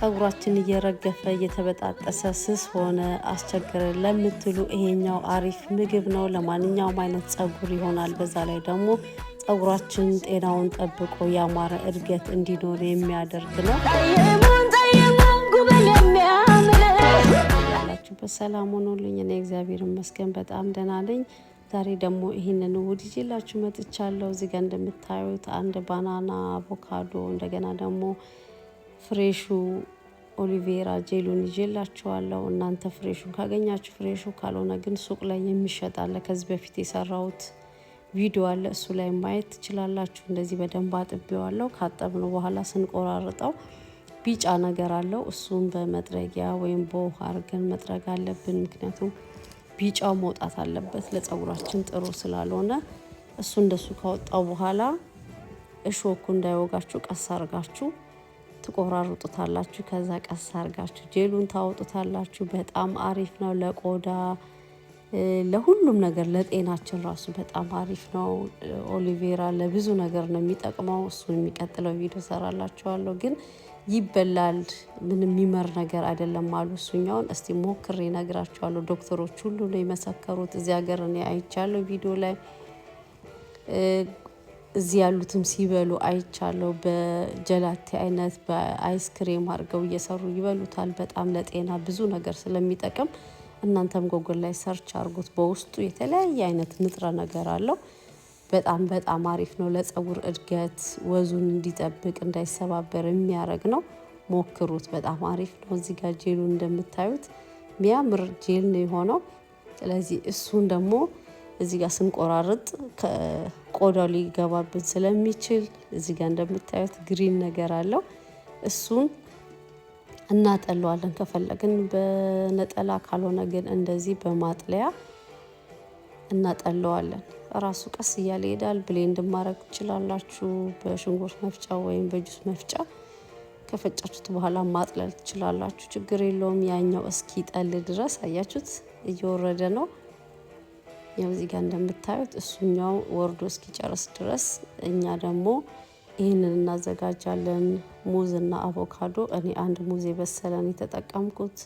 ጸጉራችን እየረገፈ እየተበጣጠሰ ስስ ሆነ አስቸግረን ለምትሉ ይሄኛው አሪፍ ምግብ ነው። ለማንኛውም አይነት ጸጉር ይሆናል። በዛ ላይ ደግሞ ጸጉራችን ጤናውን ጠብቆ ያማረ እድገት እንዲኖር የሚያደርግ ነው። ያላችሁበት ሰላም ሆኖልኝ እኔ እግዚአብሔር ይመስገን በጣም ደህና ነኝ። ዛሬ ደግሞ ይህንን ውድ ይዤላችሁ መጥቻለሁ። እዚህ ጋር እንደምታዩት አንድ ባናና፣ አቮካዶ እንደገና ደግሞ ፍሬሹ ኦሊቬራ ጄሉን ይዤላችኋለሁ። እናንተ ፍሬሹን ካገኛችሁ ፍሬሹ፣ ካልሆነ ግን ሱቅ ላይ የሚሸጥ አለ። ከዚህ በፊት የሰራሁት ቪዲዮ አለ፣ እሱ ላይ ማየት ትችላላችሁ። እንደዚህ በደንብ አጥቤዋለሁ። ካጠብነው በኋላ ስንቆራርጠው ቢጫ ነገር አለው። እሱን በመጥረጊያ ወይም በውሃ አድርገን መጥረግ አለብን። ምክንያቱም ቢጫው መውጣት አለበት ለጸጉራችን ጥሩ ስላልሆነ። እሱ እንደሱ ካወጣው በኋላ እሾኩ እንዳይወጋችሁ ቀስ አርጋችሁ ትቆራርጡታላችሁ። ከዛ ቀስ አርጋችሁ ጄሉን ታወጡታላችሁ። በጣም አሪፍ ነው ለቆዳ፣ ለሁሉም ነገር፣ ለጤናችን ራሱ በጣም አሪፍ ነው። ኦሊቬራ ለብዙ ነገር ነው የሚጠቅመው። እሱን የሚቀጥለው ቪዲዮ ሰራላችኋለሁ። ግን ይበላል፣ ምንም የሚመር ነገር አይደለም አሉ። እሱኛውን እስቲ ሞክሬ ነግራችኋለሁ። ዶክተሮች ሁሉ ነው የመሰከሩት። እዚህ ሀገር እኔ አይቻለሁ ቪዲዮ ላይ፣ እዚህ ያሉትም ሲበሉ አይቻለሁ። በጀላቴ አይነት በአይስክሬም አድርገው እየሰሩ ይበሉታል። በጣም ለጤና ብዙ ነገር ስለሚጠቅም እናንተም ጎግል ላይ ሰርች አድርጉት። በውስጡ የተለያየ አይነት ንጥረ ነገር አለው። በጣም አሪፍ ነው ለጸጉር እድገት፣ ወዙን እንዲጠብቅ እንዳይሰባበር የሚያደርግ ነው። ሞክሩት፣ በጣም አሪፍ ነው። እዚህ ጋር ጄሉን እንደምታዩት የሚያምር ጄል ነው የሆነው። ስለዚህ እሱን ደግሞ እዚህ ጋር ስንቆራርጥ ከቆዳው ሊገባብን ስለሚችል እዚህ ጋር እንደምታዩት ግሪን ነገር አለው። እሱን እናጠለዋለን ከፈለግን በነጠላ፣ ካልሆነ ግን እንደዚህ በማጥለያ እናጠለዋለን። ራሱ ቀስ እያለ ይሄዳል። ብሌንድ ማድረግ ትችላላችሁ በሽንኩርት መፍጫ ወይም በጁስ መፍጫ። ከፈጫችሁት በኋላ ማጥለል ትችላላችሁ፣ ችግር የለውም። ያኛው እስኪ ጠል ድረስ አያችሁት እየወረደ ነው። ያው እዚህ ጋር እንደምታዩት እሱኛው ወርዶ እስኪጨርስ ድረስ እኛ ደግሞ ይህንን እናዘጋጃለን። ሙዝ እና አቮካዶ፣ እኔ አንድ ሙዝ የበሰለን የተጠቀምኩት።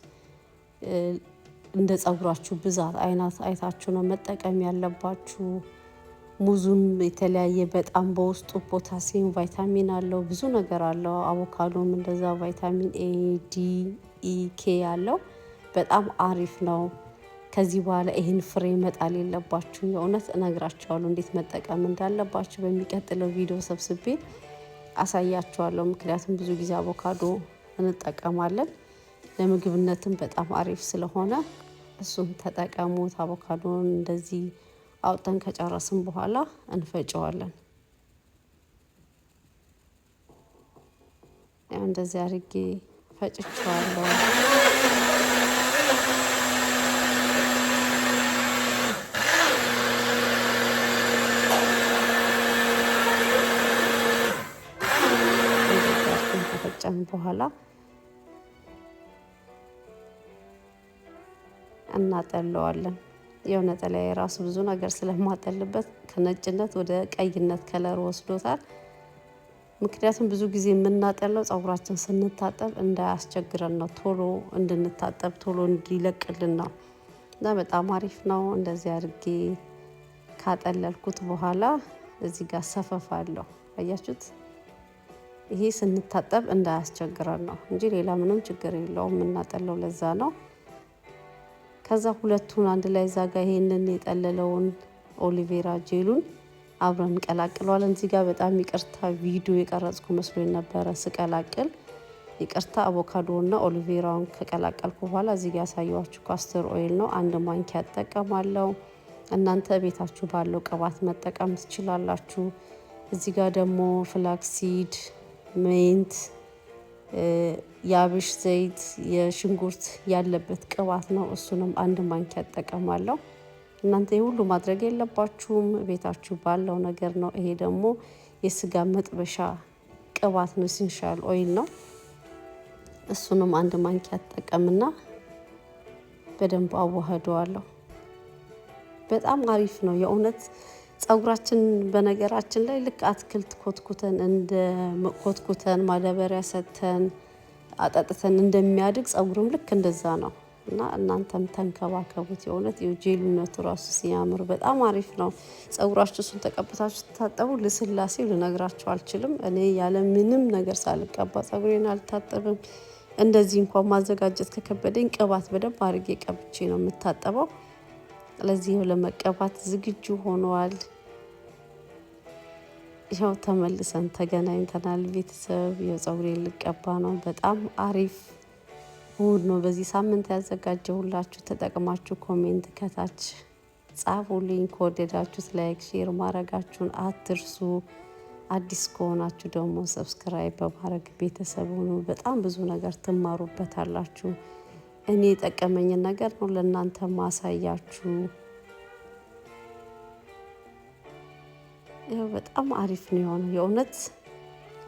እንደ ጸጉራችሁ ብዛት አይነት አይታችሁ ነው መጠቀም ያለባችሁ። ሙዙም የተለያየ በጣም በውስጡ ፖታሲየም፣ ቫይታሚን አለው፣ ብዙ ነገር አለው። አቮካዶም እንደዛ ቫይታሚን ኤ፣ ዲ፣ ኢ፣ ኬ አለው። በጣም አሪፍ ነው። ከዚህ በኋላ ይህን ፍሬ መጣል የለባችሁ። የእውነት እነግራችኋለሁ እንዴት መጠቀም እንዳለባችሁ። በሚቀጥለው ቪዲዮ ሰብስቤ አሳያችኋለሁ። ምክንያቱም ብዙ ጊዜ አቮካዶ እንጠቀማለን፣ ለምግብነትም በጣም አሪፍ ስለሆነ እሱን ተጠቀሙት። አቮካዶን እንደዚህ አውጥተን ከጨረስን በኋላ እንፈጨዋለን። ያው እንደዚህ አድርጌ ፈጭቼዋለሁ። ከፈጨን በኋላ እናጠለዋለን። የሆነ ነጠላ የራሱ ብዙ ነገር ስለማጠልበት ከነጭነት ወደ ቀይነት ከለር ወስዶታል። ምክንያቱም ብዙ ጊዜ የምናጠለው ጸጉራችን ስንታጠብ እንዳያስቸግረን ነው፣ ቶሎ እንድንታጠብ ቶሎ እንዲለቅልን ነው። እና በጣም አሪፍ ነው። እንደዚህ አድርጌ ካጠለልኩት በኋላ እዚህ ጋር ሰፈፍ አለው አያችሁት። ይሄ ስንታጠብ እንዳያስቸግረን ነው እንጂ ሌላ ምንም ችግር የለውም። የምናጠለው ለዛ ነው። ከዛ ሁለቱን አንድ ላይ ዛጋ ይሄንን የጠለለውን ኦሊቬራ ጄሉን አብረን እንቀላቅለዋለን። እዚህ ጋር በጣም ይቅርታ ቪዲዮ የቀረጽኩ መስሎኝ ነበረ ስቀላቅል፣ ይቅርታ። አቮካዶና ኦሊቬራውን ከቀላቀልኩ በኋላ እዚህ ጋር ያሳየኋችሁ ካስተር ኦይል ነው። አንድ ማንኪያ እጠቀማለሁ። እናንተ ቤታችሁ ባለው ቅባት መጠቀም ትችላላችሁ። እዚህ ጋር ደግሞ ፍላክሲድ፣ ሜንት፣ የአብሽ ዘይት፣ የሽንኩርት ያለበት ቅባት ነው። እሱንም አንድ ማንኪያ እጠቀማለሁ። እናንተ ሁሉ ማድረግ የለባችሁም፣ ቤታችሁ ባለው ነገር ነው። ይሄ ደግሞ የስጋ መጥበሻ ቅባት ነው፣ ኢሴንሻል ኦይል ነው። እሱንም አንድ ማንኪያ እጠቀምና በደንብ አዋህደዋለሁ። በጣም አሪፍ ነው የእውነት። ጸጉራችን በነገራችን ላይ ልክ አትክልት ኮትኩተን እንደ ኮትኩተን ማዳበሪያ ሰተን አጠጥተን እንደሚያድግ ፀጉርም ልክ እንደዛ ነው። እና እናንተም ተንከባከቡት። የእውነት የጄልነቱ ራሱ ሲያምር በጣም አሪፍ ነው። ፀጉራችሁ እሱን ተቀብታችሁ ስታጠቡ ልስላሴው ልነግራችሁ አልችልም። እኔ ያለ ምንም ነገር ሳልቀባ ፀጉሬን አልታጠብም። እንደዚህ እንኳን ማዘጋጀት ከከበደኝ ቅባት በደንብ አድርጌ ቀብቼ ነው የምታጠበው። ስለዚህ ለመቀባት ዝግጁ ሆኗል። ይኸው ተመልሰን ተገናኝተናል ቤተሰብ። የፀጉሬን ልቀባ ነው። በጣም አሪፍ እሁድ ነው። በዚህ ሳምንት ያዘጋጀሁላችሁ ተጠቅማችሁ ኮሜንት ከታች ጻፉልኝ። ከወደዳችሁት ላይክ፣ ሼር ማድረጋችሁን አትርሱ። አዲስ ከሆናችሁ ደግሞ ሰብስክራይብ በማድረግ ቤተሰብ ሁኑ። በጣም ብዙ ነገር ትማሩበታላችሁ። እኔ የጠቀመኝን ነገር ነው ለእናንተ ማሳያችሁ። ይኸው በጣም አሪፍ ነው የሆነው። የእውነት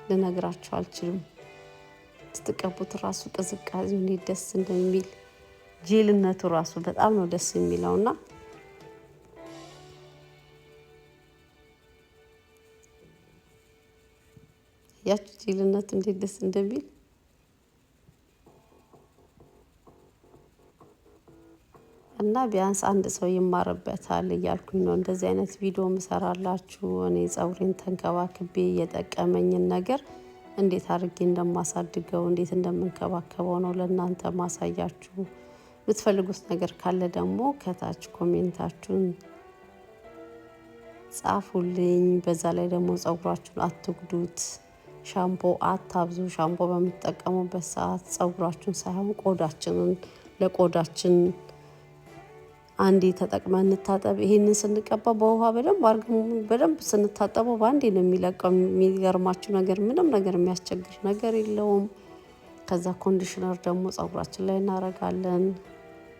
ልነግራችሁ አልችልም። ስትቀቡት ራሱ ቅዝቃዜው እንዴት ደስ እንደሚል ጄልነቱ ራሱ በጣም ነው ደስ የሚለውና ያቺ ጄልነቱ እንዴት ደስ እንደሚል እና ቢያንስ አንድ ሰው ይማርበታል እያልኩኝ ነው እንደዚህ አይነት ቪዲዮ ምሰራላችሁ። እኔ ፀጉሬን ተንከባክቤ የጠቀመኝን ነገር እንዴት አድርጌ እንደማሳድገው እንዴት እንደምንከባከበው ነው ለእናንተ ማሳያችሁ። የምትፈልጉት ነገር ካለ ደግሞ ከታች ኮሜንታችሁን ጻፉልኝ። በዛ ላይ ደግሞ ፀጉራችሁን አትጉዱት፣ ሻምፖ አታብዙ። ሻምፖ በምትጠቀሙበት ሰዓት ፀጉራችሁን ሳይሆን ቆዳችንን ለቆዳችን አንዴ ተጠቅመን እንታጠብ። ይሄንን ስንቀባ በውሃ በደንብ ስንታጠበው በአንዴ ነው የሚለቀው። የሚገርማችሁ ነገር ምንም ነገር የሚያስቸግር ነገር የለውም። ከዛ ኮንዲሽነር ደግሞ ፀጉራችን ላይ እናረጋለን።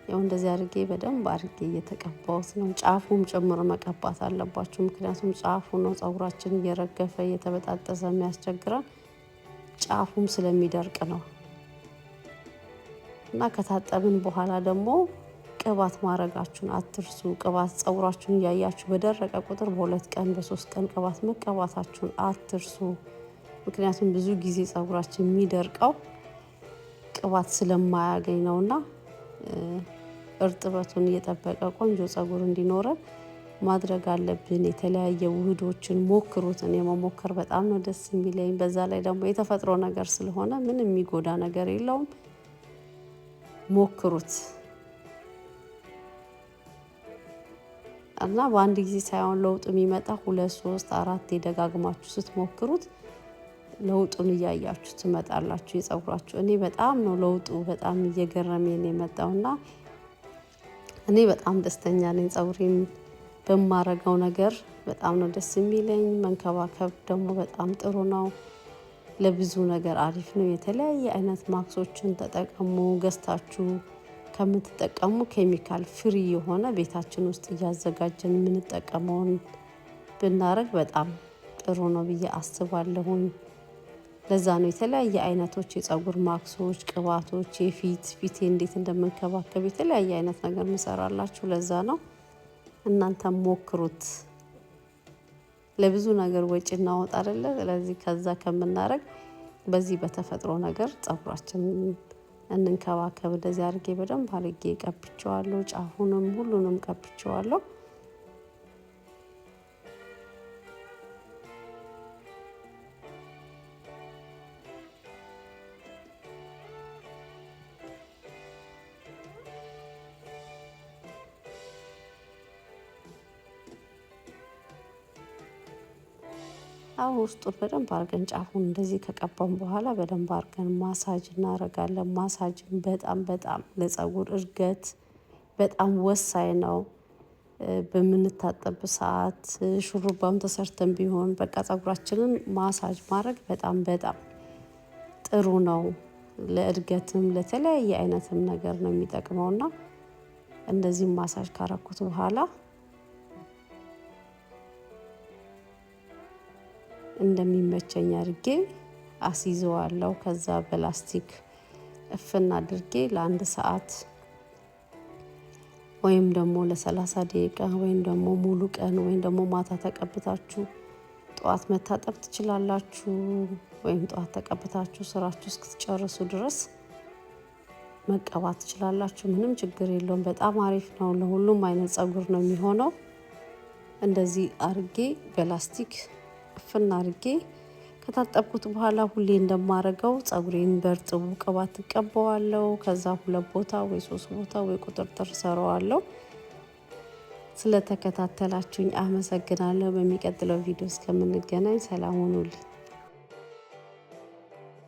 ያው እንደዚህ አድርጌ በደንብ አድርጌ እየተቀባሁት ነው። ጫፉም ጭምር መቀባት አለባችሁ። ምክንያቱም ጫፉ ነው ፀጉራችን እየረገፈ እየተበጣጠሰ የሚያስቸግረን ጫፉም ስለሚደርቅ ነው። እና ከታጠብን በኋላ ደግሞ ቅባት ማድረጋችሁን አትርሱ። ቅባት ፀጉራችሁን እያያችሁ በደረቀ ቁጥር በ2 ቀን በ3 ቀን ቅባት መቀባታችሁን አትርሱ። ምክንያቱም ብዙ ጊዜ ፀጉራችን የሚደርቀው ቅባት ስለማያገኝ ነውና እርጥበቱን እየጠበቀ ቆንጆ ፀጉር እንዲኖረን ማድረግ አለብን። የተለያየ ውህዶችን ሞክሩት። እኔ መሞከር በጣም ነው ደስ የሚለኝ። በዛ ላይ ደግሞ የተፈጥሮ ነገር ስለሆነ ምንም የሚጎዳ ነገር የለውም። ሞክሩት እና በአንድ ጊዜ ሳይሆን ለውጥ የሚመጣ 2 3 4 ደጋግማችሁ ስትሞክሩት ለውጡን እያያችሁ ትመጣላችሁ። የፀጉራችሁ እኔ በጣም ነው ለውጡ በጣም እየገረመኝ የመጣውና እኔ በጣም ደስተኛ ነኝ። ፀጉሬን በማረገው ነገር በጣም ነው ደስ የሚለኝ። መንከባከብ ደግሞ በጣም ጥሩ ነው። ለብዙ ነገር አሪፍ ነው። የተለያየ አይነት ማክሶችን ተጠቀሙ። ገዝታችሁ ከምትጠቀሙ ኬሚካል ፍሪ የሆነ ቤታችን ውስጥ እያዘጋጀን የምንጠቀመውን ብናረግ በጣም ጥሩ ነው ብዬ አስባለሁኝ። ለዛ ነው የተለያየ አይነቶች የፀጉር ማክሶች፣ ቅባቶች፣ ፊቴ እንዴት እንደምንከባከብ የተለያየ አይነት ነገር ምሰራላችሁ። ለዛ ነው። እናንተም ሞክሩት። ለብዙ ነገር ወጪ እናወጣ አይደለ? ስለዚህ ከዛ ከምናረግ በዚህ በተፈጥሮ ነገር ፀጉራችንን እንንከባከብ። እንደዚህ አድርጌ በደንብ አድርጌ ቀብቼዋለሁ። ጫፉንም ሁሉንም ቀብቼዋለሁ። አሁን ውስጡን በደንብ አድርገን ጫፉን እንደዚህ ከቀባን በኋላ በደንብ አድርገን ማሳጅ እናደርጋለን። ማሳጅን በጣም ለፀጉር እድገት በጣም ወሳኝ ነው። በምንታጠብ ሰዓት ሹሩባም ተሰርተን ቢሆን በቃ ፀጉራችንን ማሳጅ ማድረግ በጣም ጥሩ ነው። ለእድገትም ለተለያየ አይነትም ነገር ነው የሚጠቅመውና እንደዚህ ማሳጅ ካረኩት በኋላ እንደሚመቸኝ አድርጌ አስይዘዋለሁ። ከዛ በላስቲክ እፍን አድርጌ ለ1 ሰዓት ወይም ደግሞ ለ30 ደቂቃ ወይም ደግሞ ሙሉ ቀን ወይም ደግሞ ማታ ተቀብታችሁ ጠዋት መታጠብ ትችላላችሁ። ወይም ጠዋት ተቀብታችሁ ስራችሁ እስክትጨርሱ ድረስ መቀባት ትችላላችሁ። ምንም ችግር የለውም። በጣም አሪፍ ነው። ለሁሉም አይነት ፀጉር ነው የሚሆነው። እንደዚህ አርጌ በላስቲክ እፍና አርጌ ከታጠብኩት በኋላ ሁሌ እንደማረገው ፀጉሬን በርጥቡ ቅባት እቀባዋለሁ። ከዛ 2 ቦታ ወይ 3 ቦታ ወይ ቁጥርጥር ሰራዋለሁ። ስለተከታተላችሁኝ አመሰግናለሁ። በሚቀጥለው ቪዲዮ እስከምንገናኝ ሰላም ሁኑልኝ።